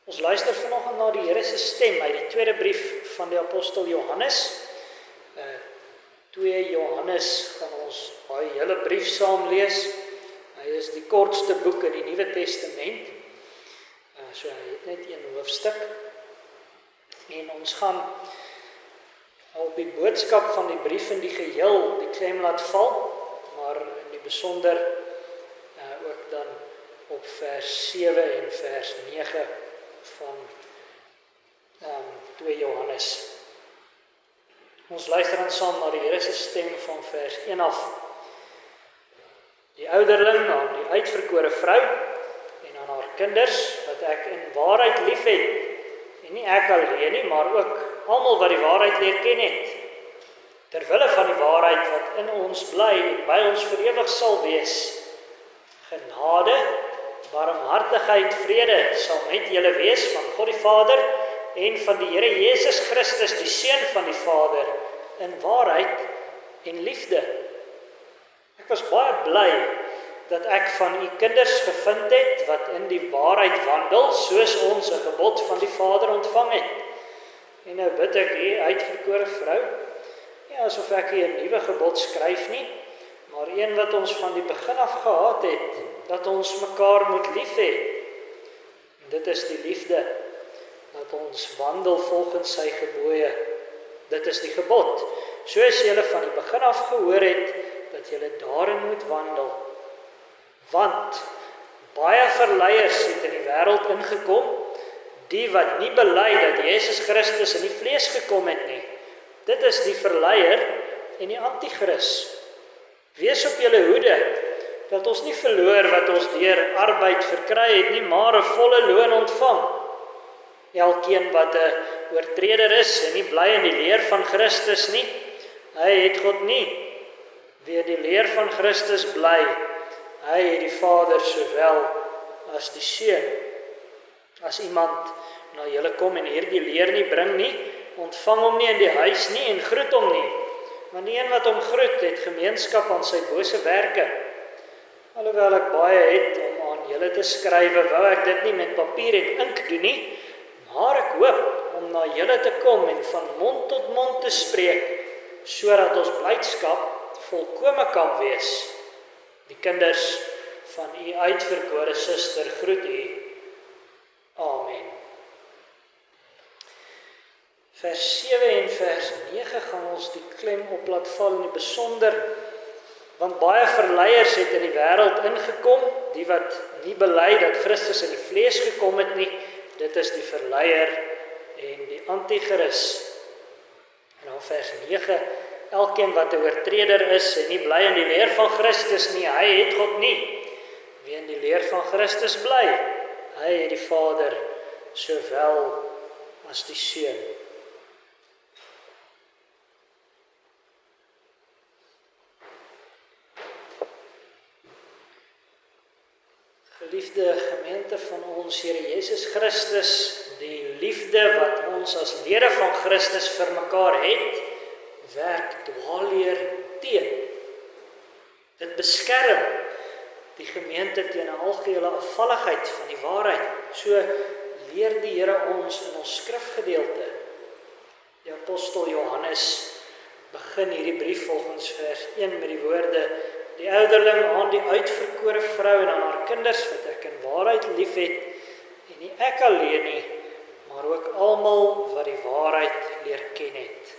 Ons luister vanoggend na die Here se stem uit die tweede brief van die apostel Johannes. 2 Johannes gaan ons daai hele brief saam lees. Hy is die kortste boek in die Nuwe Testament. So hy het net een hoofstuk. En ons gaan op die boodskap van die brief in die geheel die klem laat val, maar in die besonder ook dan op vers 7 en vers 9 van 2 Johannes. Ons luister dan saam na die Here se stem van vers 1 af. Die ouderling aan die uitverkore vrou en aan haar kinders, wat ek in waarheid liefhet, en nie ek alleen nie, maar ook almal wat die waarheid leer ken het, terwille van die waarheid wat in ons bly en by ons vir ewig sal wees. Genade, barmhartigheid, vrede sal met julle wees van God die Vader en van die Here Jesus Christus, die Seun van die Vader, in waarheid en liefde. Ek was baie bly dat ek van u kinders gevind het wat in die waarheid wandel, soos ons 'n gebod van die Vader ontvang het. En nou bid ek u uitverkore vrou, nie asof ek hier 'n nuwe gebod skryf nie, maar een wat ons van die begin af gehad het, dat ons mekaar moet lief hê. En dit is die liefde, dat ons wandel volgens sy gebooie. Dit is die gebod, soos julle van die begin af gehoor het, dat julle daarin moet wandel. Want baie verleiers het in die wêreld ingekom, die wat nie bely dat Jesus Christus in die vlees gekom het nie. Dit is die verleier en die anti-kris. Wees op julle hoede, dat ons nie verloor wat ons deur arbeid verkry het nie, maar 'n volle loon ontvang. Elkeen wat 'n oortreder is en nie bly in die leer van Christus nie, hy het God nie. Wie in die leer van Christus bly, hy het die Vader sowel as die Seun. As iemand na julle kom en hierdie leer nie bring nie, ontvang hom nie in die huis nie en groet hom nie. Want die een wat hom groet, het gemeenskap aan sy bose werke. Alhoewel ek baie het om aan julle te skrywe, wou ek dit nie met papier en ink doen nie, maar ek hoop om na julle te kom en van mond tot mond te spreek, sodat ons blydskap volkome kan wees. Die kinders van u uitverkore suster groet u. Amen. Vers 7 en vers 9 gaan ons die klem op laat val in die besonder, want baie verleiers het in die wêreld ingekom, die wat nie bely dat Christus in die vlees gekom het nie, dit is die verleier en die anti-kris. En dan vers 9, elkeen wat 'n oortreder is en nie bly in die leer van Christus nie, hy het God nie. Wie in die leer van Christus bly, hy het die Vader sowel as die Seun. Geliefde gemeente van ons Here Jesus Christus, die liefde wat ons as lede van Christus vir mekaar het, werk dwaalleer teen. Dit beskerm die gemeente teen 'n algehele afvalligheid van die waarheid. So leer die Here ons in ons skrifgedeelte. Die apostel Johannes begin hierdie brief volgens vers 1 met die woorde: die ouderling aan die uitverkore vrou en aan haar kinders wat ek in waarheid liefhet, en nie ek alleen nie, maar ook almal wat die waarheid leer ken het.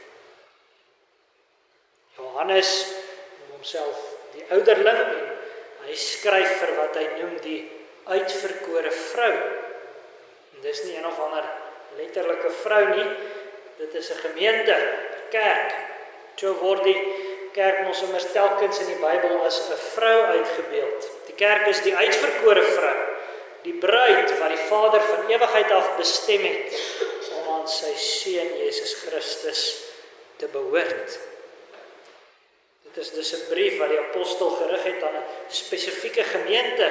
Johannes noem homself die ouderling en hy skryf vir wat hy noem die uitverkore vrou. En dis nie een of ander letterlike vrou nie, dit is 'n gemeente, 'n kerk. So word die kerk ons immers telkens in die Bybel as 'n vrou uitgebeeld. Die kerk is die uitverkore vrou, die bruid wat die Vader van ewigheid af bestem het om aan sy Seun Jesus Christus te behoort. Dit is dus 'n brief wat die apostel gerig het aan 'n spesifieke gemeente.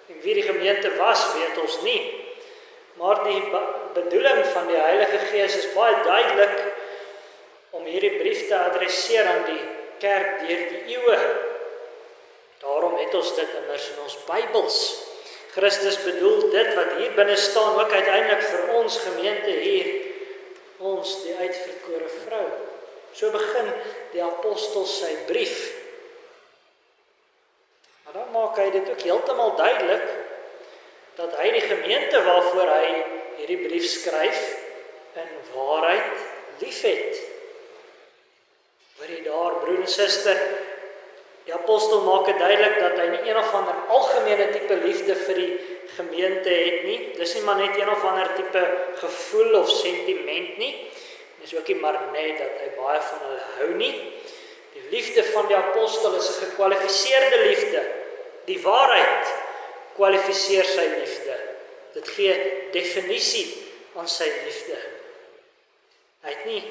En wie die gemeente was, weet ons nie. Maar die bedoeling van die Heilige Gees is baie duidelik om hierdie brief te adresseer aan die kerk deur die eeue. Daarom het ons dit immers in ons Bybels. Christus bedoel dit wat hier binne staan ook uiteindelik vir ons gemeente hier, ons die uitverkore vrou. So begin die apostel sy brief. Maar dan maak hy dit ook heeltemal duidelik, dat hy die gemeente waarvoor hy hierdie brief skryf, in waarheid liefhet. Hoor jy daar, broer en suster, die apostel maak dit duidelik dat hy nie een of ander algemene tipe liefde vir die gemeente het nie. Dis nie maar net een of ander tipe gevoel of sentiment nie. Dis ook nie maar net dat hy baie van hulle hou nie. Die liefde van die apostel is 'n gekwalifiseerde liefde. Die waarheid kwalifiseer sy liefde. Dit gee definisie aan sy liefde. Hy het nie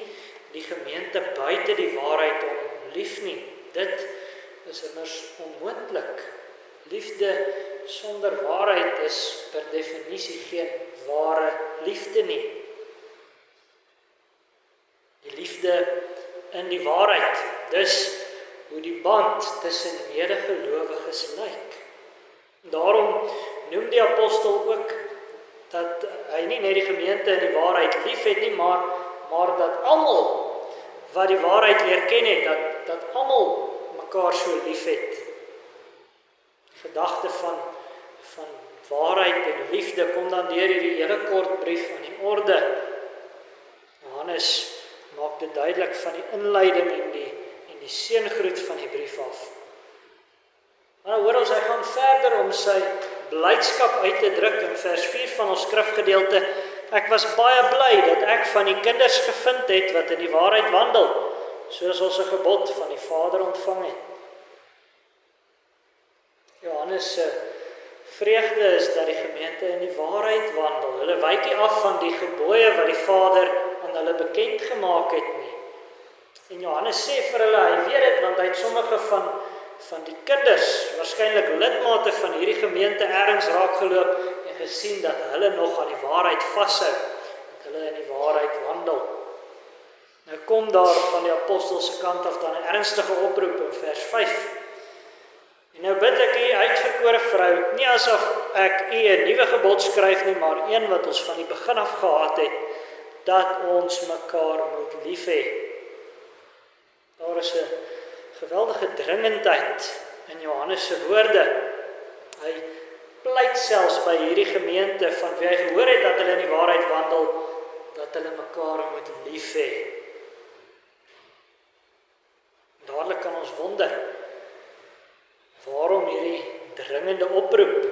die gemeente buite die waarheid om lief nie. Dit is immers onmoontlik. Liefde sonder waarheid is per definisie geen ware liefde nie. Die liefde in die waarheid, dus hoe die band tussen medegelowiges lyk. Daarom noem die apostel ook dat hy nie net die gemeente in die waarheid lief het nie, maar dat almal wat die waarheid leer ken het, dat almal mekaar so lief het. Die gedagte van waarheid en liefde kom dan deur hierdie hele kort brief aan die orde. Johannes maak dit duidelik van die inleiding en die seëngroet van die brief af. Maar hoor ons, hy gaan verder om sy blydskap uit te druk in vers 4 van ons skrifgedeelte. Ek was baie bly dat ek van die kinders gevind het wat in die waarheid wandel, soos ons 'n gebod van die Vader ontvang het. Johannes se vreugde is dat die gemeente in die waarheid wandel. Hulle wyk nie af van die gebooie wat die Vader aan hulle bekend gemaak het nie. En Johannes sê vir hulle, hy weet dit, want hy het sommige van die kinders, waarskynlik lidmate van hierdie gemeente ergens raakgeloop en gesien dat hulle nog aan die waarheid vashou, dat hulle in die waarheid wandel. Nou kom daar van die apostel se kant af dan 'n ernstige oproep in vers 5. En nou bid ek u uitverkore vrou, nie asof ek u 'n nuwe gebod skryf nie, maar een wat ons van die begin af gehad het, dat ons mekaar moet lief hê. Daar is 'n geweldige dringendheid in Johannes se woorde. Hy pleit selfs by hierdie gemeente van wie hy gehoor het dat hulle in die waarheid wandel, dat hulle mekaar moet lief hê. Dadelik kan ons wonder, waarom hierdie dringende oproep?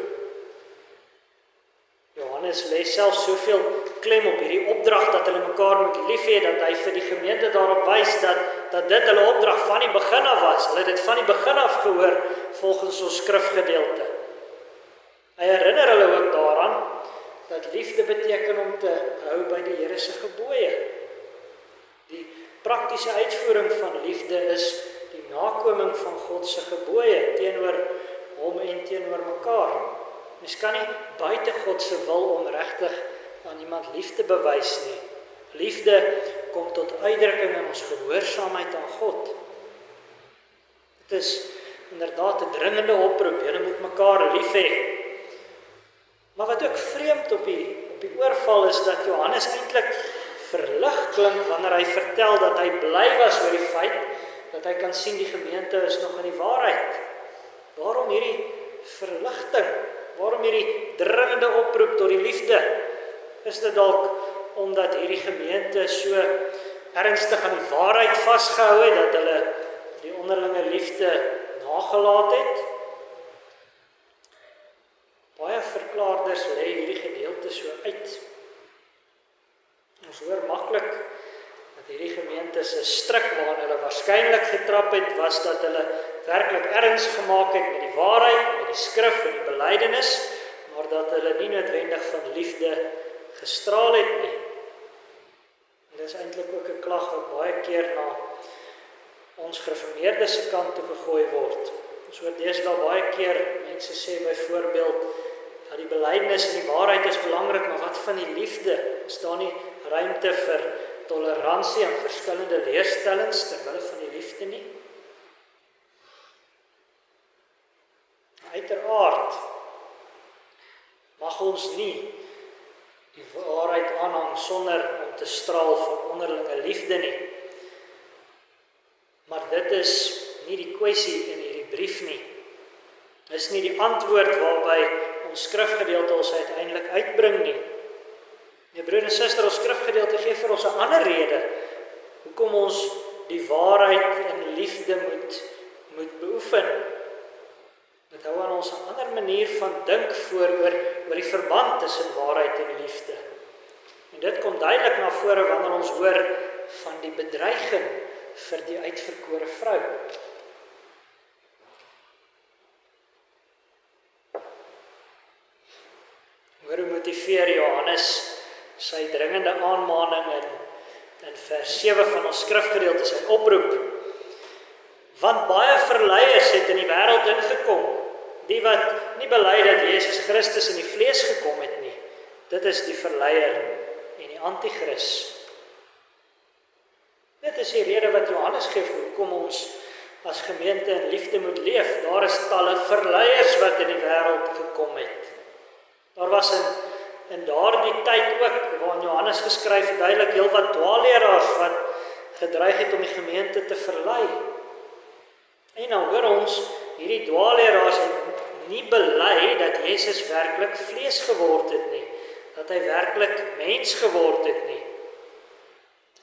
Johannes lê self soveel klem op hierdie opdrag dat hulle mekaar moet lief hê, dat hy vir die gemeente daarop wys dat dit hulle opdrag van die begin af was. Hulle het dit van die begin af gehoor volgens ons skrifgedeelte. Hy herinner hulle ook daaraan dat liefde beteken om te hou by die Here se gebooie. Die praktiese uitvoering van liefde is die nakoming van God se gebooie teenoor hom en teenoor mekaar. Mens kan nie buite God se wil om regtig aan iemand lief te bewys nie. Liefde kom tot uitdrukking in ons gehoorsaamheid aan God. Dit is inderdaad 'n dringende oproep, julle moet mekaar lief hê. Maar wat ook vreemd op die oorval is dat Johannes eintlik verlig klink wanneer hy vertel dat hy bly was oor die feit dat hy kan sien die gemeente is nog in die waarheid. Waarom hierdie verligting? Waarom hierdie dringende oproep tot die liefde? Is dit dalk omdat hierdie gemeente so ernstig aan die waarheid vasgehou het dat hulle die onderlinge liefde nagelaat het? Baie verklaarders lê hierdie gedeelte so uit. Ons hoor maklik dat hierdie gemeente se stryk waarna hulle waarskynlik getrap het, was dat hulle werklik erns gemaak het met die waarheid, met die skrif en die belydenis, maar dat hulle nie noodwendig van liefde gestraal het nie. En dit is eintlik ook 'n klag wat baie keer na ons gereformeerdes se kant toe gegooi word. Ons hoor deesdae baie keer mense sê byvoorbeeld dat die belydenis en die waarheid is belangrik, maar wat van die liefde? Is daar nie ruimte vir toleransie en verskillende leerstellings terwille van die liefde nie? Uiteraard ons nie die waarheid aanhang sonder om te straal van onderlinge liefde nie. Maar dit is nie die kwessie in hierdie brief nie. Dit is nie die antwoord waarby ons skrifgedeelte ons uiteindelik uitbring nie. Broer en suster, ons skrifgedeelte gee vir ons 'n ander rede hoekom ons die waarheid in liefde moet beoefen. Dit hou aan ons 'n ander manier van dink oor die verband tussen waarheid en liefde. En dit kom duidelik na vore wanneer ons hoor van die bedreiging vir die uitverkore vrou. Hoe motiveer Johannes sy dringende aanmaning in vers 7 van ons skrifgedeelte, sy oproep? Want baie verleiers het in die wêreld ingekom, die wat nie bely dat Jesus Christus in die vlees gekom het nie. Dit is die verleier en die anti-kris. Dit is die rede wat Johannes gee hoekom ons as gemeente in liefde moet leef. Daar is talle verleiers wat in die wêreld gekom het. Daar was in daardie tyd ook, waarin Johannes geskryf het, duidelik heel wat dwaalleraars wat gedreig het om die gemeente te verlei. En nou hoor ons, hierdie dwaalleraars het nie bely dat Jesus werklik vlees geword het nie, dat hy werklik mens geword het nie.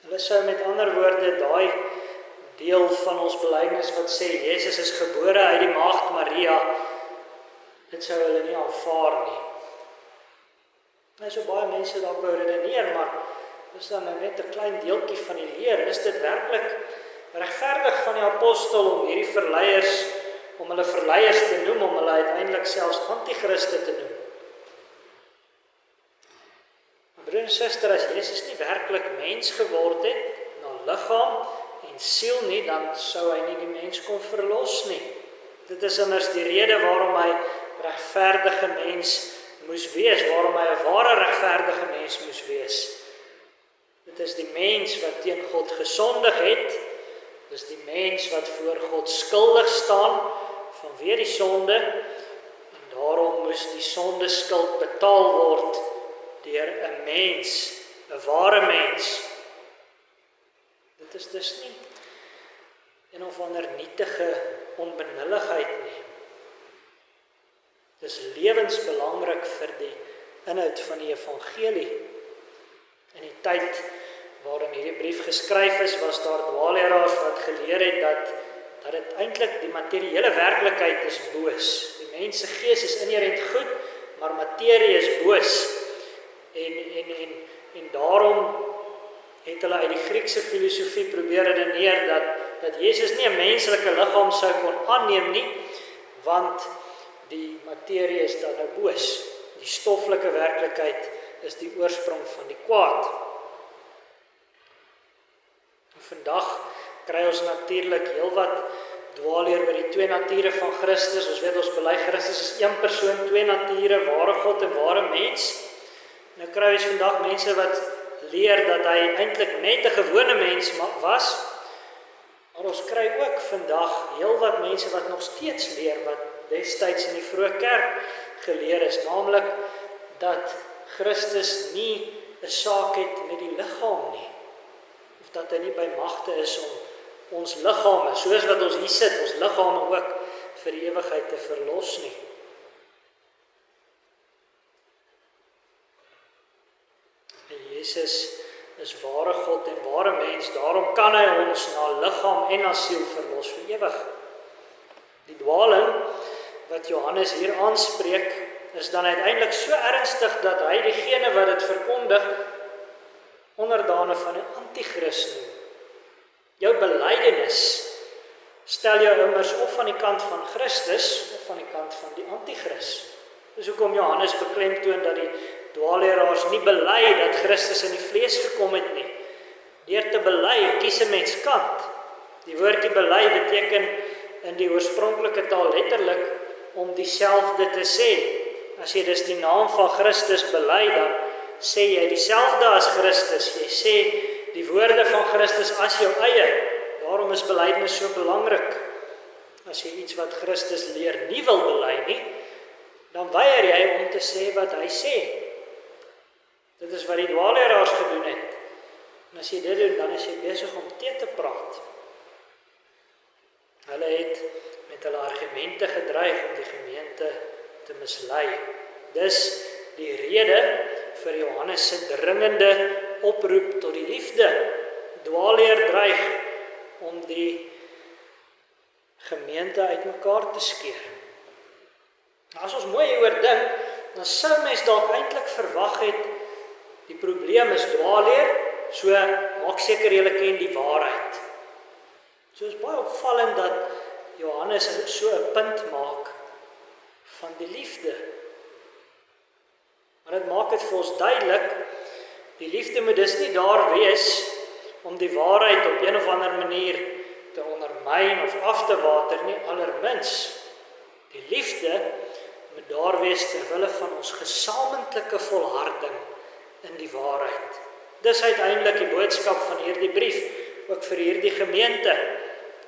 Hulle sou met ander woorde daai deel van ons belydenis wat sê Jesus is gebore uit die maagd Maria, dit sou hulle nie aanvaar nie. So baie mense dalk wou redeneer, maar dis dan net 'n klein deeltjie van die leer. Is dit werklik regverdig van die apostel om hierdie verleiers, om hulle verleiers te noem, om hulle uiteindelik selfs anti-Christe te noem? Broer en suster, as Jesus nie werklik mens geword het, na liggaam en siel nie, dan sou hy nie die mens kon verlos nie. Dit is immers die rede waarom hy regverdige mens moes wees, waarom hy 'n ware regverdige mens moes wees. Dit is die mens wat teen God gesondig het, dit is die mens wat voor God skuldig staan vanweë die sonde, en daarom moes die sondeskuld betaal word deur 'n mens, 'n ware mens. Dit is dus nie een of ander nietige onbenulligheid nie. Dit is lewensbelangrik vir die inhoud van die evangelie. In die tyd waarin hierdie brief geskryf is, was daar dwaalleraars wat geleer het dat dit eintlik die materiële werklikheid is boos. Die mens se gees is inherënt goed, maar materie is boos. En daarom het hulle uit die Griekse filosofie probeer redeneer dat Jesus nie 'n menslike liggaam sou kon aanneem nie, want die materie is dan nou boos. Die stoffelike werklikheid is die oorsprong van die kwaad. Vandag kry ons natuurlik heelwat dwaalleer oor die twee nature van Christus. Ons weet ons bely Christus is een persoon, twee nature, ware God en ware mens. Nou kry ons vandag mense wat leer dat hy eintlik net 'n gewone mens was. Maar ons kry ook vandag heelwat mense wat nog steeds leer wat destyds in die vroeë kerk geleer is, naamlik dat Christus nie 'n saak het met die liggaam nie, of dat hy nie by magte is om ons liggame, soos wat ons hier sit, ons liggame ook vir die ewigheid te verlos nie. En Jesus is ware God en ware mens, daarom kan hy ons na liggaam en na siel verlos vir ewig. Die dwaling wat Johannes hier aanspreek, is dan uiteindelik so ernstig dat hy diegene wat dit verkondig, onderdane van 'n anti-kris noem. Jou belydenis stel jou immers of van die kant van Christus, of van die kant van die anti-kris. Dis hoekom Johannes beklemtoon dat die dwaalleraars nie bely dat Christus in die vlees gekom het nie. Deur te bely, kies 'n mens kant. Die woordjie bely beteken in die oorspronklike taal letterlik om dieselfde te sê. As jy dus die naam van Christus bely, dan sê jy dieselfde as Christus. Jy sê die woorde van Christus as jou eie. Daarom is belydenis so belangrik. As jy iets wat Christus leer nie wil bely nie, dan weier jy om te sê wat hy sê. Dit is wat die dwaalleraars gedoen het. En as jy dit doen, dan is jy besig om teen te praat. Hulle het met hulle argumente gedreig om die gemeente te mislei. Dis die rede vir Johannes se dringende oproep tot die liefde. Dwaalleer dreig om die gemeente uitmekaar te skeer. As ons mooi hieroor dink, dan sou mens dalk eintlik verwag het, die probleem is dwaalleer, so maak seker julle ken die waarheid. So is baie opvallend dat Johannes so 'n punt maak van die liefde. Maar dit maak dit vir ons duidelik, die liefde moet dus nie daar wees om die waarheid op een of ander manier te ondermyn of af te water nie, allermins. Die liefde moet daar wees ter wille van ons gesamentlike volharding in die waarheid. Dis uiteindelik die boodskap van hierdie brief, ook vir hierdie gemeente.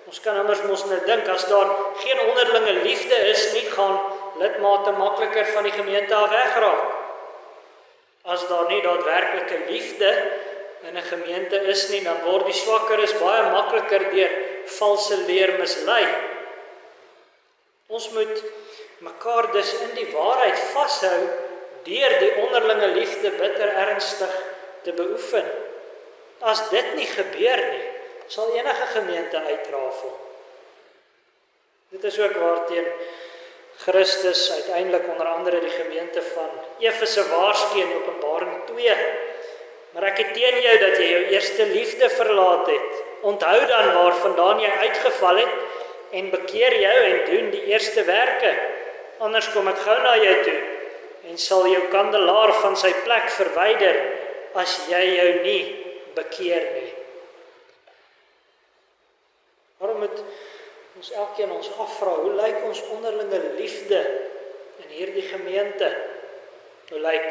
Ons kan immers mos nou dink, as daar geen onderlinge liefde is nie, gaan lidmate makliker van die gemeente af wegraak. As daar nie daadwerklike liefde in 'n gemeente is nie, dan word die swakkeres baie makliker deur valse leer mislei. Ons moet mekaar dus in die waarheid vashou deur die onderlinge liefde bitter ernstig te beoefen. As dit nie gebeur nie, sal enige gemeente uitrafel. Dit is ook waarteen Christus uiteindelik onder andere die gemeente van Efese waarsku in Openbaring 2. Maar ek het teen jou dat jy jou eerste liefde verlaat het. Onthou dan waarvandaan jy uitgeval het en bekeer jou en doen die eerste werke. Anders kom ek gou na jou toe en sal jou kandelaar van sy plek verwyder as jy jou nie bekeer nie. Waarom moet ons elkeen ons afvra, hoe lyk ons onderlinge liefde in hierdie gemeente? Hoe lyk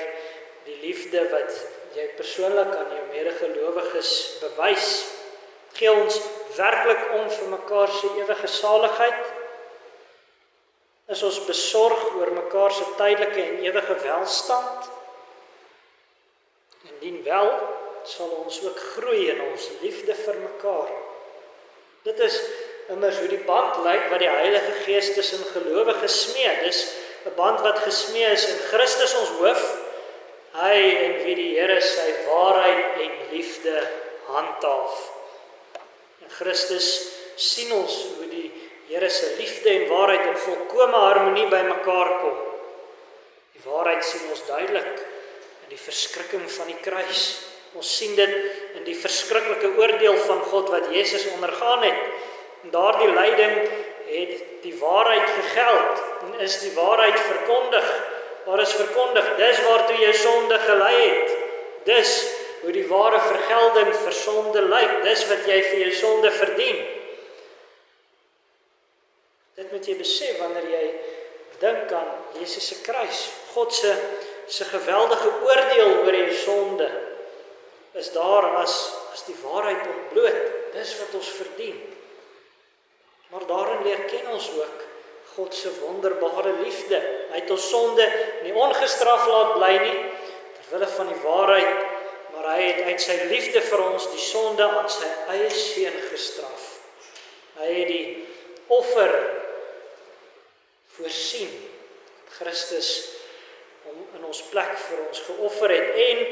die liefde wat jy persoonlik aan jou medegelowiges bewys? Gee ons werklik om vir mekaar se ewige saligheid? Is ons besorg oor mekaar se tydelike en ewige welstand? Indien wel, sal ons ook groei in ons liefde vir mekaar. Dit is immers hoe die band lyk wat die Heilige Gees tussen gelowiges smee. Dis 'n band wat gesmee is in Christus ons hoof, hy en wie die Here sy waarheid en liefde handhaaf. In Christus sien ons hoe die Here se liefde en waarheid in volkome harmonie by mekaar kom. Die waarheid sien ons duidelik in die verskrikking van die kruis. Ons sien dit in die verskriklike oordeel van God wat Jesus ondergaan het. En daardie lyding het die waarheid gegeld en is die waarheid verkondig. Waar is verkondig? Dis waartoe jou sonde gelei het. Dis hoe die ware vergelding vir sonde lyk. Dis wat jy vir jou sonde verdien. Dit moet jy besef wanneer jy dink aan Jesus se kruis. God se geweldige oordeel oor jou sonde is daar as die waarheid ontbloot. Dis wat ons verdien. Maar daarin leer ken ons ook God se wonderbare liefde. Hy het ons sonde nie ongestraf laat bly nie, ter wille van die waarheid, maar hy het uit sy liefde vir ons die sonde aan sy eie seun gestraf. Hy het die offer voorsien. Christus hom in ons plek vir ons geoffer het en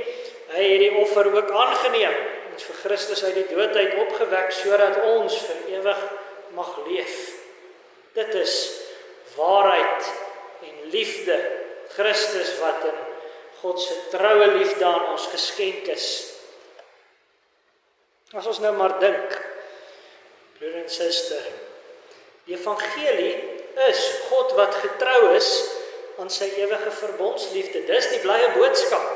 hy het die offer ook aangeneem. Ons vir Christus uit die dood uit opgewek sodat ons vir ewig mag leef. Dit is waarheid en liefde. Christus wat in God se troue liefde aan ons geskenk is. As ons nou maar dink, broer en suster, die evangelie is God wat getrou is aan sy ewige verbondsliefde. Dis die blye boodskap.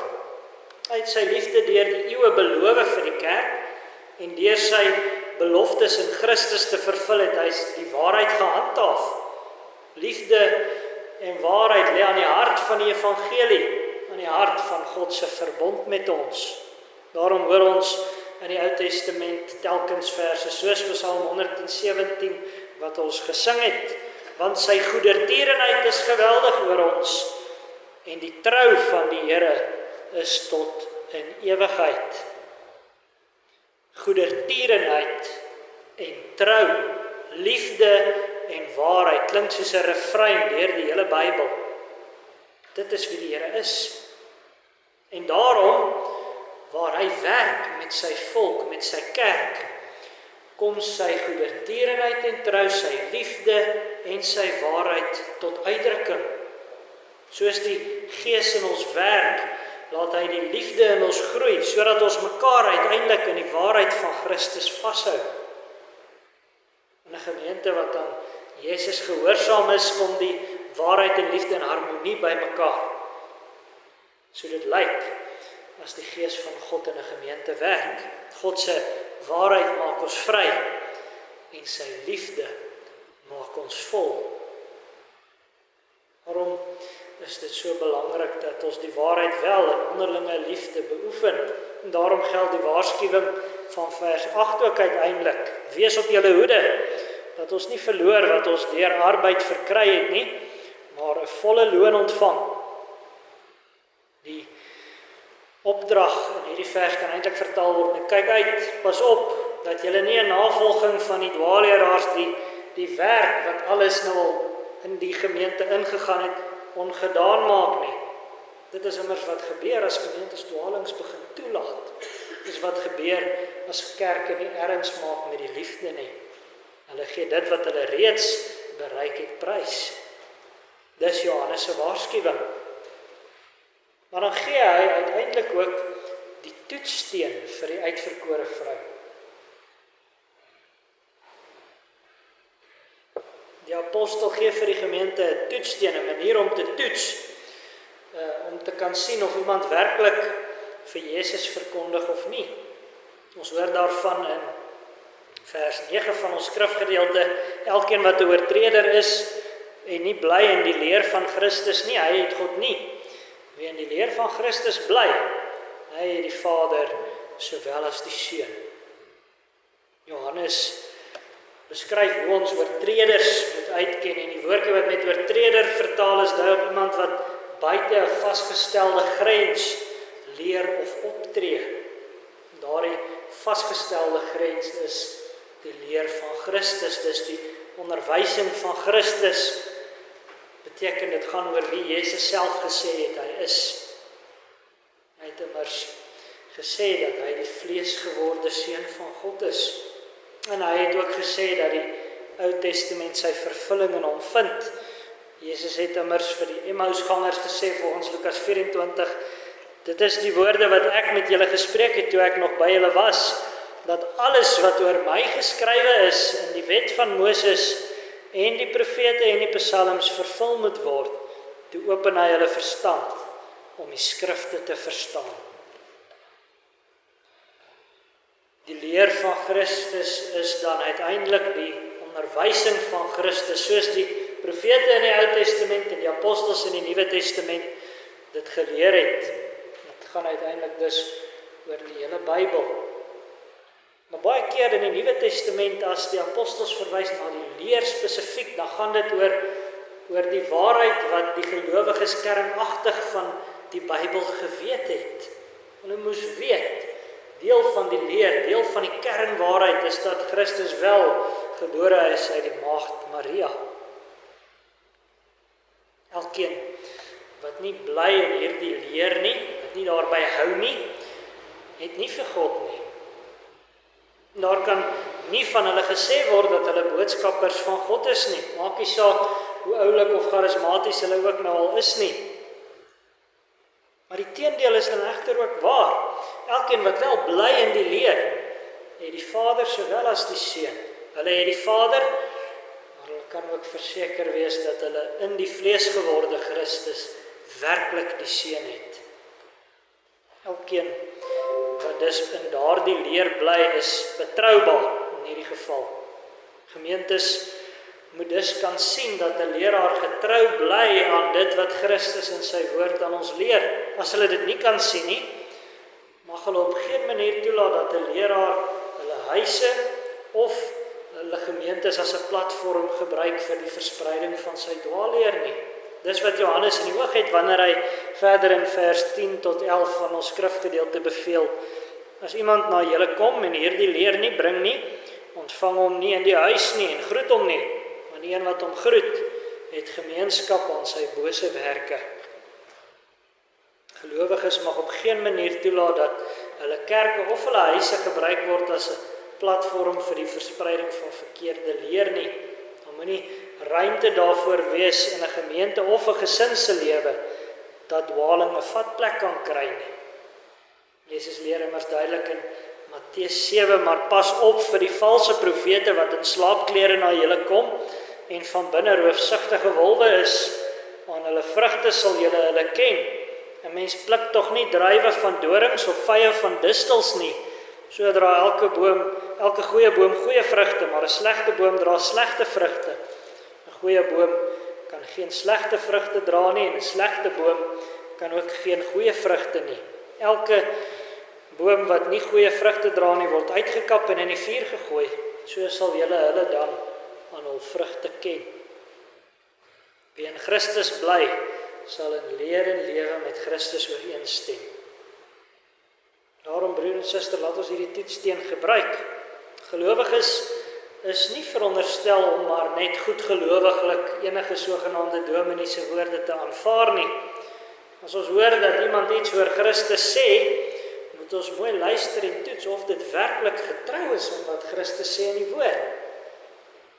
Hy het sy liefde deur die eeue beloof vir die kerk en deur sy beloftes in Christus te vervul het hy die waarheid gehandhaaf. Liefde en waarheid lê aan die hart van die evangelie, aan die hart van God se verbond met ons. Daarom hoor ons in die Ou Testament telkens verse soos Psalm 117 wat ons gesing het. want sy goedertierenheid is geweldig oor ons, en die trou van die Here is tot in ewigheid. Goedertierenheid en trou, liefde en waarheid, klink soos 'n refrein deur die hele Bybel. Dit is wie die Here is. En daarom, waar hy werk met sy volk, met sy kerk, kom sy goedertierenheid en trou, sy liefde en sy waarheid tot uitdrukking. Soos die Gees in ons werk, laat hy die liefde in ons groei, sodat ons mekaar uiteindelik in die waarheid van Christus vashou. In 'n gemeente wat aan Jesus gehoorsaam is, kom die waarheid en liefde in harmonie by mekaar. So dit lyk as die Gees van God in 'n gemeente werk. God se waarheid maak ons vry en sy liefde maak ons vol. Waarom is dit so belangrik dat ons die waarheid wel in onderlinge liefde beoefen? En daarom geld die waarskuwing van vers 8 ook uiteindelik. Wees op julle hoede, dat ons nie verloor wat ons deur arbeid verkry het nie, maar 'n volle loon ontvang. Die opdrag in hierdie vers kan eintlik vertaal word met: kyk uit, pas op, dat julle nie 'n navolging van die dwaalleraars die werk wat alles nou al in die gemeente ingegaan het, ongedaan maak nie. Dit is immers wat gebeur as gemeentes dwalings begin toelaat. Dit is wat gebeur as kerke nie erns maak met die liefde nie. Hulle gee dit wat hulle reeds bereik het prys. Dis Johannes se waarskuwing. Maar dan gee hy uiteindelik ook die toetssteen vir die uitverkore vrou. Die apostel gee vir die gemeente 'n toetssteen, 'n manier om te toets, om te kan sien of iemand werklik vir Jesus verkondig of nie. Ons hoor daarvan in vers 9 van ons skrifgedeelte: elkeen wat 'n oortreder is en nie bly in die leer van Christus nie, hy het God nie. Wie in die leer van Christus bly, hy het die Vader sowel as die Seun. Johannes beskryf hoe ons oortreders moet uitken, en die woordjie wat met oortreder vertaal is, dui op iemand wat buite 'n vasgestelde grens leer of optree. Daardie vasgestelde grens is die leer van Christus, dis die onderwysing van Christus. Beteken dit gaan oor wie Jesus self gesê het hy is. Hy het immers gesê dat hy die vleesgeworde seun van God is. En hy het ook gesê dat die Ou Testament sy vervulling in hom vind. Jesus het immers vir die Emmausgangers gesê volgens Lukas 24, dit is die woorde wat ek met julle gespreek het toe ek nog by julle was, dat alles wat oor my geskrywe is in die wet van Moses en die profete en die psalms vervul moet word. Toe open hy hulle verstand om die skrifte te verstaan. Die leer van Christus is dan uiteindelik die onderwysing van Christus, soos die profete in die Ou Testament en die apostels in die Nuwe Testament dit geleer het. Dit gaan uiteindelik dus oor die hele Bybel. Maar baie keer in die Nuwe Testament, as die apostels verwys na die leer spesifiek, dan gaan dit oor die waarheid wat die gelowiges kernagtig van die Bybel geweet het. Hulle moes weet, deel van die leer, deel van die kernwaarheid is dat Christus wel gebore is uit die maagd Maria. Elkeen wat nie bly in hierdie leer nie, wat nie daarby hou nie, het nie vir God nie. Daar kan nie van hulle gesê word dat hulle boodskappers van God is nie. Maak nie saak hoe oulik of charismaties hulle ook nou al is nie. Maar die teendeel is dan egter ook waar. Elkeen wat wel bly in die leer, het die Vader sowel as die Seun. Hulle het die Vader, maar hulle kan ook verseker wees dat hulle in die vleesgeworde Christus werklik die Seun het. Elkeen wat dus in daardie leer bly is betroubaar in hierdie geval. Gemeentes moet dus kan sien dat 'n leraar getrou bly aan dit wat Christus in sy woord aan ons leer. As hulle dit nie kan sien nie, mag hulle op geen manier toelaat dat 'n leraar hulle huise of hulle gemeentes as 'n platform gebruik vir die verspreiding van sy dwaalleer nie. Dis wat Johannes in die oog het wanneer hy verder in vers 10 tot 11 van ons skrifgedeelte beveel. As iemand na julle kom en hierdie leer nie bring nie, ontvang hom nie in die huis nie en groet hom nie, want die een wat hom groet, het gemeenskap aan sy bose werke. Gelowiges mag op geen manier toelaat dat hulle kerke of hulle huise gebruik word as 'n platform vir die verspreiding van verkeerde leer nie. Dan moet nie ruimte daarvoor wees in 'n gemeente of 'n gesin se lewe dat dwaling 'n vatplek kan kry nie. Jesus leer immers duidelik in Matteus 7, maar pas op vir die valse profete wat in slaapklere na julle kom en van binne roofsugtige wolwe is. Aan hulle vrugte sal julle hulle ken. 'n Mens pluk tog nie druiwe van dorings of vye van distels nie. So dra elke goeie boom goeie vrugte, maar 'n slegte boom dra slegte vrugte. 'n Goeie boom kan geen slegte vrugte dra nie en 'n slegte boom kan ook geen goeie vrugte nie. Elke boom wat nie goeie vrugte dra nie, word uitgekap en in die vuur gegooi. So sal julle hulle dan aan hul vrugte ken. Wie in Christus bly, sal in leer en lewe met Christus ooreenstem. Daarom, broer en suster, laat ons hierdie toetssteen gebruik. Gelowiges is nie veronderstel om maar net goedgelowiglik enige sogenaamde dominee se woorde te aanvaar nie. As ons hoor dat iemand iets oor Christus sê, moet ons mooi luister en toets of dit werklik getrou is om wat Christus sê in die woord.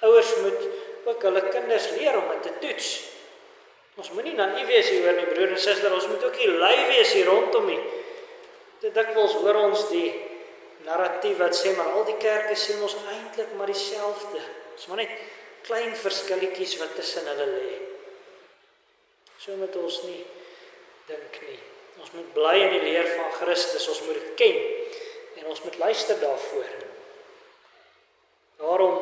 Ouers moet ook hulle kinders leer om dit te toets. Ons moet nie naïef wees hier hoor nie, broer en suster, ons moet ook nie lui wees hier rondom nie. Dit dikwels hoor ons die narratief wat sê, maar al die kerke sê ons eintlik maar dieselfde. Ons maar net klein verskilletjies wat tussen hulle lê. So moet ons nie dink nie. Ons moet bly in die leer van Christus, ons moet dit ken en ons moet luister daarvoor. Daarom,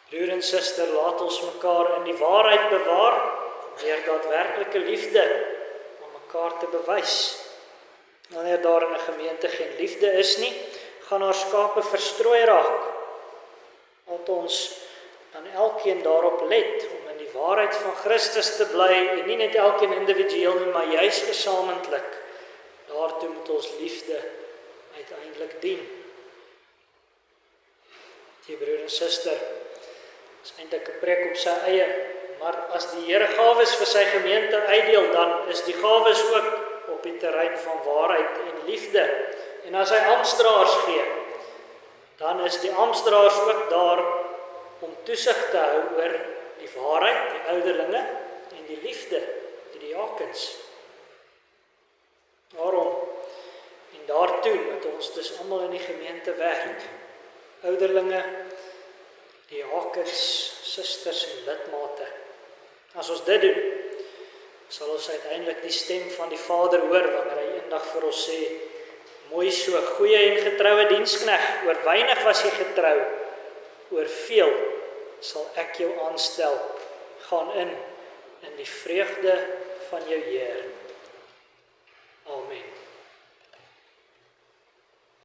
broer en suster, laat ons mekaar in die waarheid bewaar deur daadwerklike liefde aan mekaar te bewys. Wanneer daar in 'n gemeente geen liefde is nie, gaan haar skape verstrooi raak. Laat ons dan elkeen daarop let om in die waarheid van Christus te bly en nie net elkeen individueel nie, maar juis gesamentlik. Daartoe moet ons liefde uiteindelik dien. Die broer en suster, is eintlik 'n preek op sy eie, maar as die Here gawes vir sy gemeente uitdeel, dan is die gawes ook op die terrein van waarheid en liefde. En as hy amptdraers gee, dan is die amptdraers ook daar om toesig te hou oor die waarheid, die ouderlinge en die liefde, die diakens. Daarom en daartoe moet ons dus almal in die gemeente werk. Ouderlinge, diakens, susters en lidmate. As ons dit doen, sal ons uiteindelik die stem van die Vader hoor wanneer hy eendag vir ons sê, mooi so, goeie en getroue diensknegt, oor weinig was jy getrou, oor veel sal ek jou aanstel, gaan in die vreugde van jou Heer. Amen.